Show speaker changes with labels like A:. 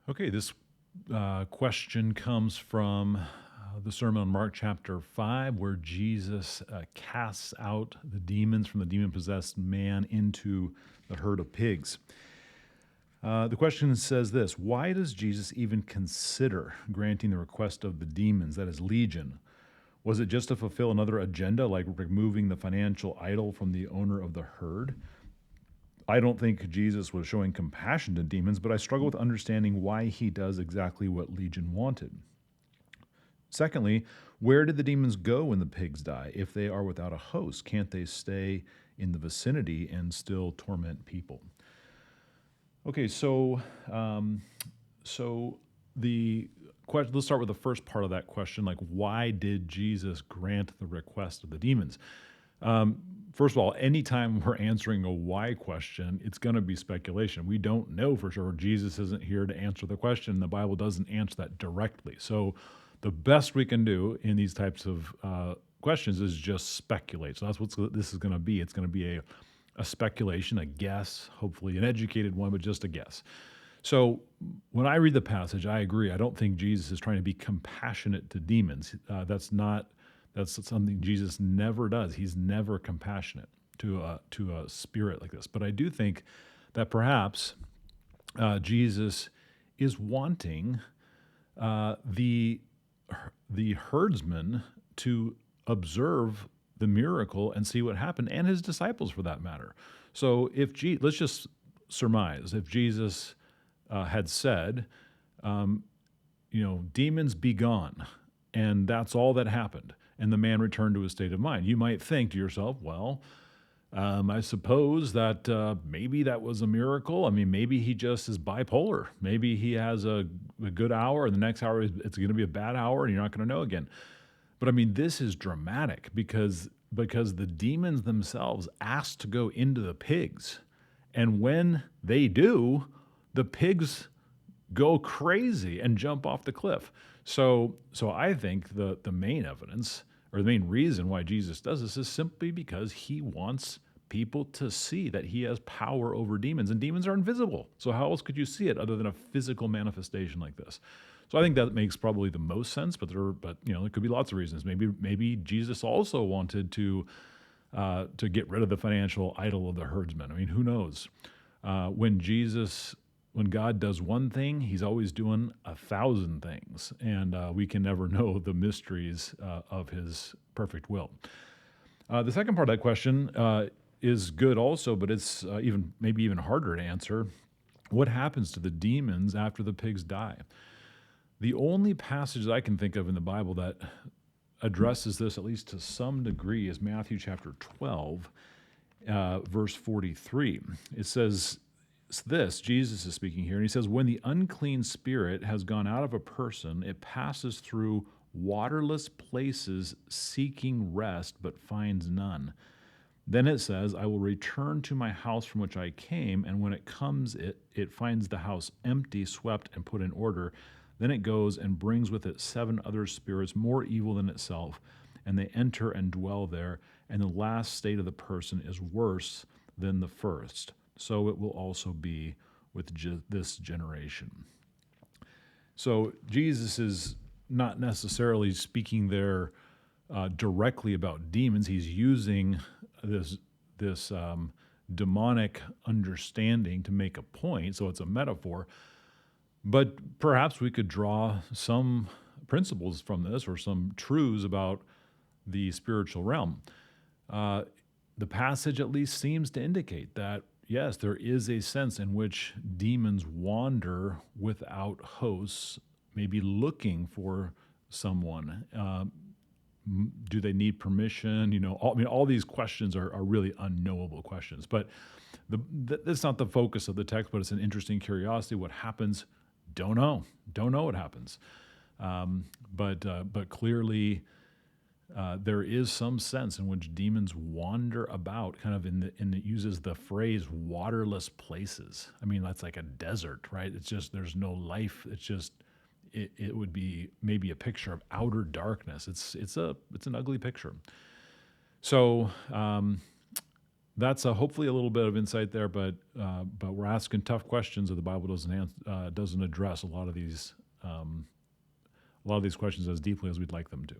A: Okay, this question comes from the Sermon on Mark chapter 5, where Jesus casts out the demons from the demon-possessed man into the herd of pigs. The question says this: why does Jesus even consider granting the request of the demons, that is, legion? Was it just to fulfill another agenda, like removing the financial idol from the owner of the herd? I don't think Jesus was showing compassion to demons, but I struggle with understanding why he does exactly what Legion wanted. Secondly, where did the demons go when the pigs die? If they are without a host, can't they stay in the vicinity and still torment people? Okay, so the question. Let's start with the first part of that question, like why did Jesus grant the request of the demons? First of all, anytime we're answering a why question, it's going to be speculation. We don't know for sure. Jesus isn't here to answer the question. The Bible doesn't answer that directly. So the best we can do in these types of questions is just speculate. So that's what this is going to be. It's going to be a speculation, a guess, hopefully an educated one, but just a guess. So when I read the passage, I agree. I don't think Jesus is trying to be compassionate to demons. That's something Jesus never does. He's never compassionate to a spirit like this. But I do think that perhaps Jesus is wanting the herdsman to observe the miracle and see what happened, and his disciples for that matter. So let's just surmise, if Jesus had said, demons be gone, and that's all that happened, and the man returned to his state of mind, you might think to yourself, well, I suppose that maybe that was a miracle. I mean, maybe he just is bipolar. Maybe he has a good hour, and the next hour it's going to be a bad hour, and you're not going to know again. But I mean, this is dramatic because the demons themselves asked to go into the pigs, and when they do, the pigs go crazy and jump off the cliff. So I think the main evidence, or the main reason why Jesus does this, is simply because he wants people to see that he has power over demons, and demons are invisible. So how else could you see it other than a physical manifestation like this? So I think that makes probably the most sense, but there could be lots of reasons. Maybe Jesus also wanted to get rid of the financial idol of the herdsman. I mean, who knows? When God does one thing, he's always doing 1,000 things, and we can never know the mysteries of his perfect will. The second part of that question is good also, but it's maybe even harder to answer. What happens to the demons after the pigs die? The only passage that I can think of in the Bible that addresses this, at least to some degree, is Matthew chapter 12, verse 43. It says this, Jesus is speaking here, and he says, when the unclean spirit has gone out of a person, it passes through waterless places seeking rest, but finds none. Then it says, I will return to my house from which I came, and when it comes, it finds the house empty, swept, and put in order. Then it goes and brings with it 7 other spirits more evil than itself, and they enter and dwell there, and the last state of the person is worse than the first. So it will also be with this generation. So Jesus is not necessarily speaking there directly about demons. He's using this demonic understanding to make a point, so it's a metaphor. But perhaps we could draw some principles from this, or some truths about the spiritual realm. The passage at least seems to indicate that, yes, there is a sense in which demons wander without hosts, maybe looking for someone. Do they need permission? All these questions are really unknowable questions. But that's not the focus of the text, but it's an interesting curiosity. What happens? Don't know. Don't know what happens. But clearly, there is some sense in which demons wander about, kind of it uses the phrase waterless places. I mean, that's like a desert, right? It's just, there's no life. It's just, it would be maybe a picture of outer darkness. It's an ugly picture. So that's hopefully a little bit of insight there, but we're asking tough questions that the Bible doesn't address a lot of these questions as deeply as we'd like them to.